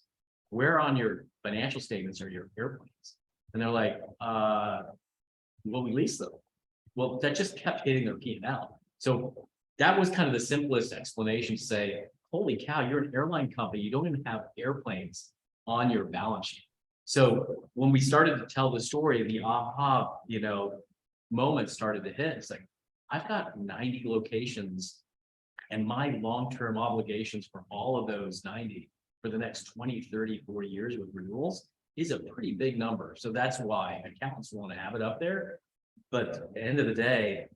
Where on your financial statements are your airplanes? And they're like, well, we lease them. Well, that just kept hitting their P&L. So that was kind of the simplest explanation to say, holy cow, you're an airline company. You don't even have airplanes on your balance sheet. So when we started to tell the story, the aha, moment started to hit. It's like, I've got 90 locations and my long-term obligations for all of those 90 for the next 20, 30, 40 years with renewals is a pretty big number. So that's why accountants want to have it up there. But at the end of the day,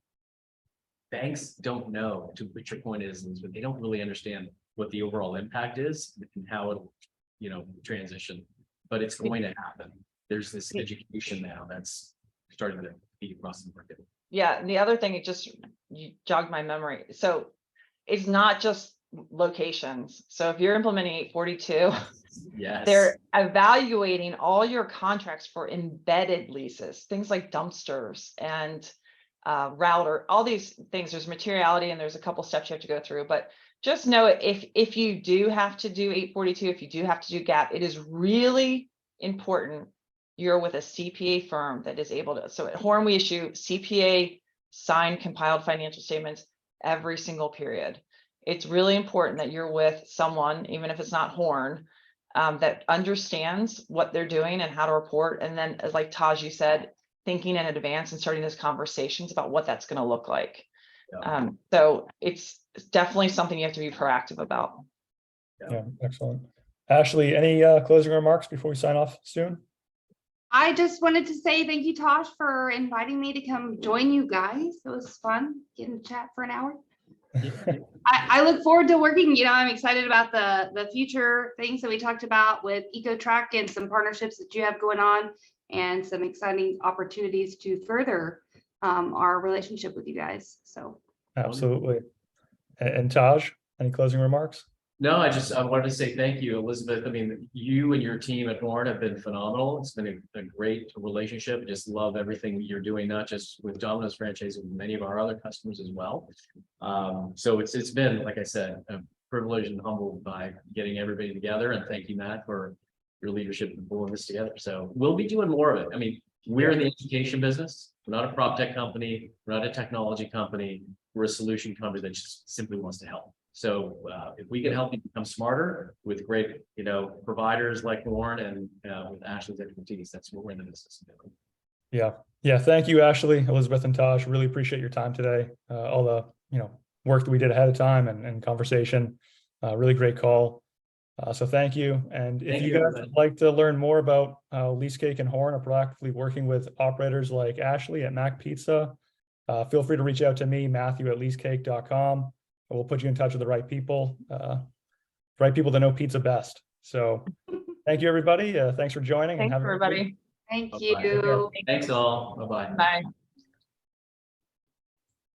banks don't know, to what your point is, but they don't really understand what the overall impact is and how it'll, transition. But it's going to happen. There's this education now that's starting to be across the market. Yeah, and the other thing, you jogged my memory. So it's not just locations. So if you're implementing 842, Yes. they're evaluating all your contracts for embedded leases, things like dumpsters and router, all these things. There's materiality and there's a couple steps you have to go through, but just know if you do have to do 842, if you do have to do GAAP, it is really important you're with a CPA firm that is able to. So at Horn, we issue CPA signed compiled financial statements every single period. It's really important that you're with someone, even if it's not Horn, that understands what they're doing and how to report. And then, as like Taj, you said, thinking in advance and starting those conversations about what that's going to look like. Yeah. So it's definitely something you have to be proactive about. Yeah, excellent. Ashley, any closing remarks before we sign off soon? I just wanted to say thank you, Tosh, for inviting me to come join you guys. It was fun getting to chat for an hour. I look forward to working. I'm excited about the future things that we talked about with EcoTrack and some partnerships that you have going on and some exciting opportunities to further our relationship with you guys. So Absolutely. And Taj, any closing remarks? No, I wanted to say thank you, Elizabeth. I mean, you and your team at Horn have been phenomenal. It's been a great relationship. I just love everything you're doing, not just with Domino's franchise, with many of our other customers as well. So it's been, like I said, a privilege and humbled by getting everybody together. And thank you, Matt, for your leadership in pulling this together. So we'll be doing more of it. I mean, we're in the education business. We're not a prop tech company. We're not a technology company. We're a solution company that just simply wants to help. So if we can help you become smarter with great, providers like Warren and with Ashley's expertise, that's what we're in the business of doing. Yeah. Thank you, Ashley, Elizabeth, and Taj. Really appreciate your time today. All the work that we did ahead of time and conversation. Really great call. So thank you. And if you guys would like to learn more about LeaseCake and Horn are proactively working with operators like Ashley at Mac Pizza, feel free to reach out to me, Matthew@leasecake.com. We'll put you in touch with the right people that know pizza best. So thank you, everybody. Thanks for joining. Thanks, and have everybody. thank Bye-bye. you. Thanks all. Bye-bye. Bye.